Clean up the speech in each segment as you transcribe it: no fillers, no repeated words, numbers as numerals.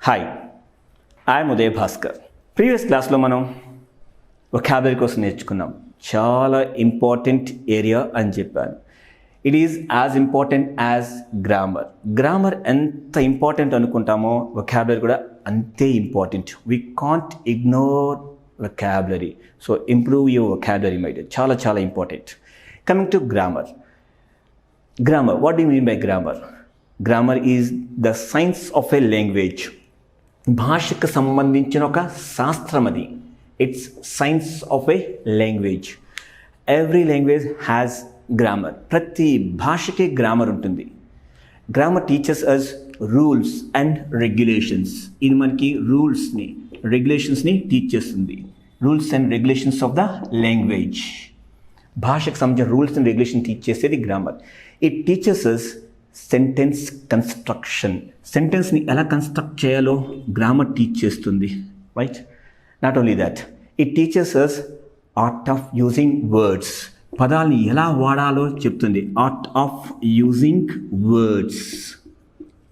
Hi, I'm Uday Bhaskar. Previous క్లాస్లో మనం vocabulary కోసం నేర్చుకున్నాం. చాలా ఇంపార్టెంట్ ఏరియా అని చెప్పాను. It is as important as grammar. Grammar ఎంత ఇంపార్టెంట్ అనుకుంటామో వొకాబులరీ కూడా అంతే important. We can't ignore vocabulary. So improve your vocabulary my dear. చాలా చాలా important. Coming to grammar. Grammar. What do you mean by grammar? Grammar is the science of a language. భాషకు సంబంధించిన ఒక శాస్త్రం అది. It's science of a language. Every language has grammar. ప్రతి భాషకి grammar ఉంటుంది. Grammar teaches us rules and regulations. ఇది మనకి రూల్స్ని రెగ్యులేషన్స్ని టీచ్ చేస్తుంది. Rules and regulations of the language. భాషకు సంబంధించిన రూల్స్ అండ్ రెగ్యులేషన్ టీచ్ చేసేది grammar. It teaches us sentence construction. సెంటెన్స్ని ఎలా కన్స్ట్రక్ట్ చేయాలో గ్రామర్ టీచ్ చేస్తుంది. Right? Not only that, it teaches us art of using words. పదాలని ఎలా వాడాలో చెప్తుంది. Art of using words.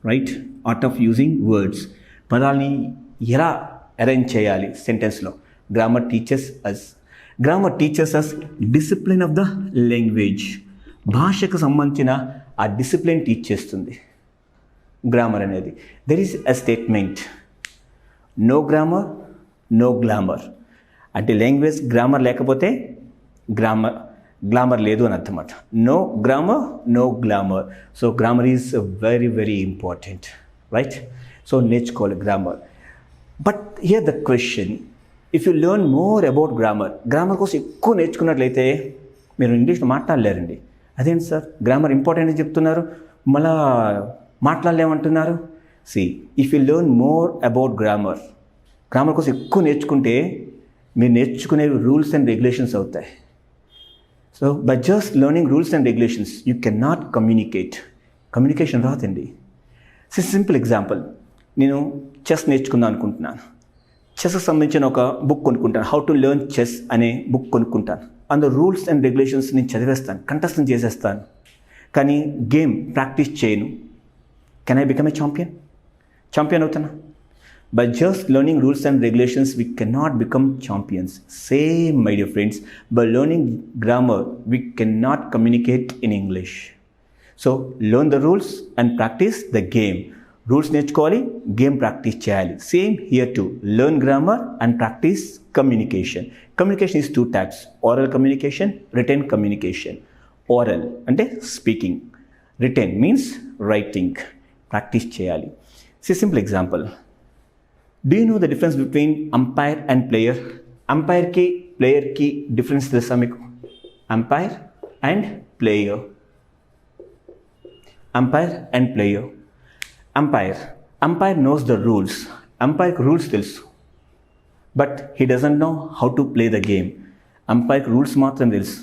Right? Art of using words. పదాలని ఎలా అరేంజ్ చేయాలి సెంటెన్స్లో. Grammar teaches us. Grammar teaches us discipline of the language. భాషకు సంబంధించిన ఆ డిసిప్లిన్ టీచ్ చేస్తుంది గ్రామర్ అనేది. There is a statement, no grammar no glamour. అంటే లాంగ్వేజ్ గ్రామర్ లేకపోతే గ్లామర్ లేదు అని అర్థమాట. No grammar no glamour. So grammar is very very important. Right? So నేర్చుకోవాలి grammar. But here the question, if you learn more about grammar కోసం ఎక్కువ నేర్చుకున్నట్లయితే మీరు ఇంగ్లీష్లో మాట్లాడలేరండి. అదేంటి సార్, గ్రామర్ ఇంపార్టెంట్ అని చెప్తున్నారు, మళ్ళా మాట్లాడలేమంటున్నారు. See, if you learn more about grammar కోసం ఎక్కువ నేర్చుకుంటే మీరు నేర్చుకునేవి రూల్స్ అండ్ రెగ్యులేషన్స్ అవుతాయి. So by just learning rules and regulations you can not communication రాదండి. సింపుల్ ఎగ్జాంపుల్, నేను చెస్ నేర్చుకుందాం అనుకుంటున్నాను. చెస్కి సంబంధించిన ఒక బుక్ కొనుక్కుంటాను. హౌ టు లెర్న్ చెస్ అనే బుక్ కొనుక్కుంటాను. అందులో రూల్స్ అండ్ రెగ్యులేషన్స్ నేను చదివేస్తాను, కంఠస్థం చేసేస్తాను. కానీ గేమ్ ప్రాక్టీస్ చేయను. Can I become a champion అవుతానా? By just learning rules and regulations we can not become champions. Same my dear friends, by learning grammar we can not communicate in English. So learn the rules and practice the game. Rules నేర్చుకోవాలి, game practice చేయాలి. Same here to learn grammar and practice communication. Communication is two types, oral communication, written communication. Oral అంటే speaking, written means writing. Practice చేయాలి. Simple example, do you know the difference between umpire and player? అంపైర్కి ప్లేయర్కి difference తెలుసా మీకు? Umpire and player. Umpire and player. Umpire knows the rules. అంపైర్కి rules తెలుసు, but he doesn't know how to play the game. అంపైర్కి rules మాత్రం తెలుసు,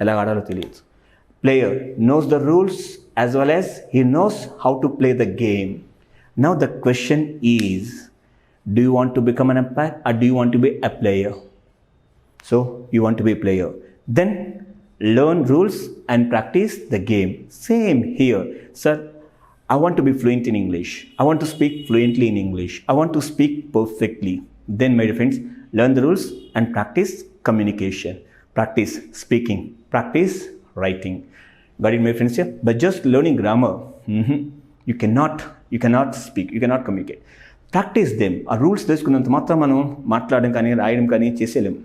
ఎలా ఆడాలో తెలియదు. Player knows the rules as well as he knows how to play the game. Now the question is, do you want to become an umpire or do you want to be a player? So you want to be a player. Then learn rules and practice the game. Same here. Sir, I want to be fluent in English. I want to speak fluently in English. I want to speak perfectly. Then, my dear friends, learn the rules and practice communication. Practice speaking. Practice writing. Got it, my friends? Yeah? But just learning grammar, you cannot speak. You cannot communicate. Practice them. ఆ rules తెలుసుకున్నంత మాత్రం మనం మాట్లాడడం కానీ రాయడం కానీ చేసేలేము.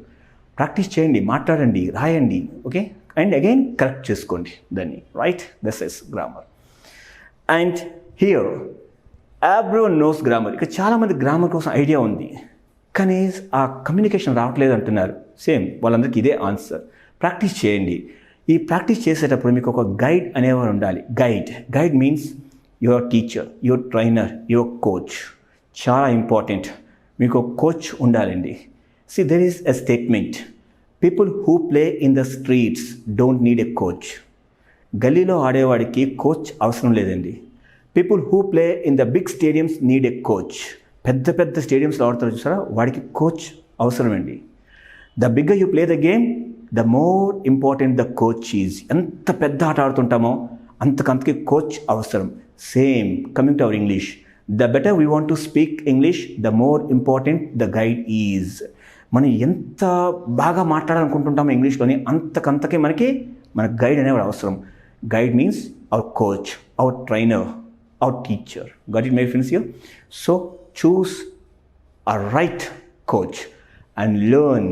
Practice చేయండి, మాట్లాడండి, రాయండి. ఓకే? అండ్ అగైన్ కరెక్ట్ చేసుకోండి దాన్ని. Right? This is grammar. And here everyone knows grammar. ఇక చాలామంది గ్రామర్ కోసం ఐడియా ఉంది, కానీ ఆ కమ్యూనికేషన్ రావట్లేదు అంటున్నారు. సేమ్ వాళ్ళందరికీ ఇదే ఆన్సర్. ప్రాక్టీస్ చేయండి. ఈ ప్రాక్టీస్ చేసేటప్పుడు మీకు ఒక గైడ్ అనేవారు ఉండాలి. Guide means your teacher, your trainer, your coach. చాలా ఇంపార్టెంట్. మీకు ఒక కోచ్ ఉండాలండి. See, there is a statement, people who play in the streets don't need a coach. గల్లీలో ఆడేవాడికి కోచ్ అవసరం లేదండి. People who play in the big stadiums need a coach. పెద్ద పెద్ద స్టేడియంస్లో ఆడుతారు చూసారా, వాడికి కోచ్ అవసరమండి. The bigger you play the game, the more important the coach is. ఎంత పెద్ద ఆట ఆడుతుంటామో అంతకంతకి కోచ్ అవసరం. Same coming to our English, The better we want to speak English, the more important the guide is. మనం ఎంత బాగా మాట్లాడాలనుకుంటుంటామో ఇంగ్లీష్లోని అంతకంతకే మన guide అనేవాడు అవసరం. Guide means our coach, our trainer, our teacher. Got it my friends here? So choose a right coach and learn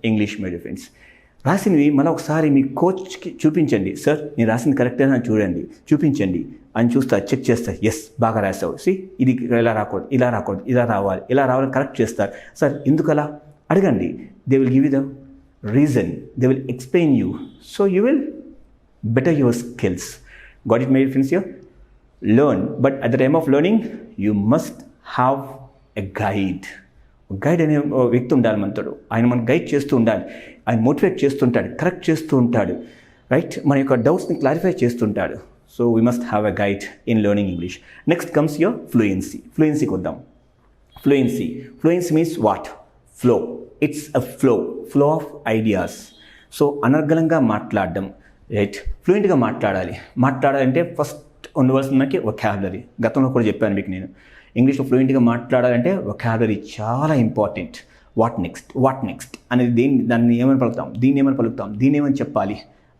English, my dear friends. రాసినవి మళ్ళీ ఒకసారి మీ కోచ్కి చూపించండి. సార్ నేను రాసింది కరెక్టేనా అని చూడండి, చూపించండి అని చూస్తారు, చెక్ చేస్తారు. ఎస్ బాగా రాసావు, ఇది ఇలా రాకూడదు, ఇలా రాకూడదు, ఇలా రావాలి, ఇలా రావాలని కరెక్ట్ చేస్తారు. సార్ ఎందుకు అలా అడగండి. They will give you the reason, they will explain you. So you will better your skills. Got it, my friends here? Learn, but at the time of learning you must have a guide. Guide అనే వ్యక్తి ఉండాలి మనతో. ఆయన మన guide చేస్తూ ఉండాలి, ఆయన motivate చేస్తుంటాడు, కరెక్ట్ చేస్తూ ఉంటాడు, రైట్? మన యొక్క డౌట్స్ని క్లారిఫై చేస్తుంటాడు. So we must have a guide in learning English. Next comes your fluency. ఫ్లూయెన్సీకి వద్దాం. Fluency means what? Flow. It's a flow of ideas. So అనర్గళంగా మాట్లాడడం, రైట్? ఫ్లూయెంట్గా మాట్లాడాలంటే ఫస్ట్ ఉండవలసిన మనకి వొకాబులరీ. గతంలో కూడా చెప్పాను మీకు నేను, ఇంగ్లీష్లో ఫ్లూయెంట్గా మాట్లాడాలంటే వొకాబులరీ చాలా ఇంపార్టెంట్. వాట్ నెక్స్ట్ అనేది దాన్ని ఏమని పలుకుతాం, దీన్ని ఏమని చెప్పాలి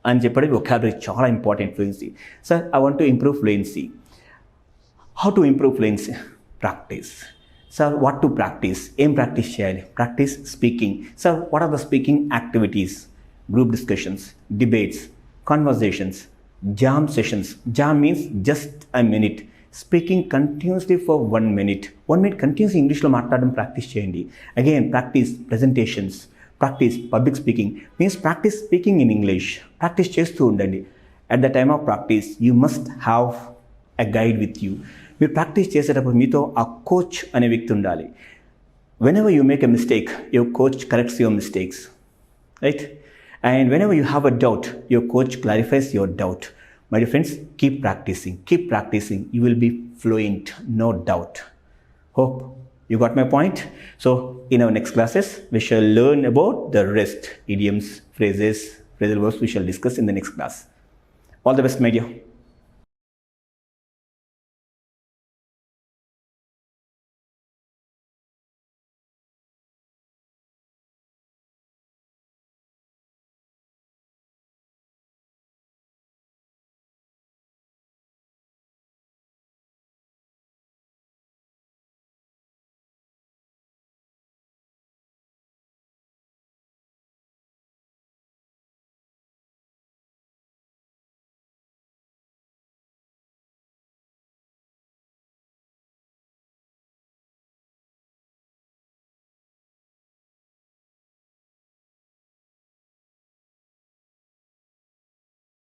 అని చెప్పేది వొకాబులరీ చాలా important. Fluency. Sir I want to improve fluency. How to improve fluency? Practice. Sir what to practice? ఏం ప్రాక్టీస్ చేయాలి? Practice speaking. Sir what are the speaking activities? Group discussions, debates, conversations, jam sessions. Jam means just a minute. Speaking continuously for 1 minute. 1 minute continuously ఇంగ్లీష్లో మాట్లాడడం practice చేయండి. Again practice presentations, practice public speaking. Means practice speaking in English. Practice చేస్తూ ఉండండి. At the time of practice you must have a guide with you. మీరు practice చేసేటప్పుడు మీతో ఆ coach అనే వ్యక్తి ఉండాలి. whenever you make a mistake, your coach corrects your mistakes, right? And whenever you have a doubt, your coach clarifies your doubt. My dear friends, keep practicing. You will be fluent, no doubt. Hope you got my point. So in our next classes, we shall learn about the rest, idioms, phrases, phrasal verbs we shall discuss in the next class. All the best, my dear.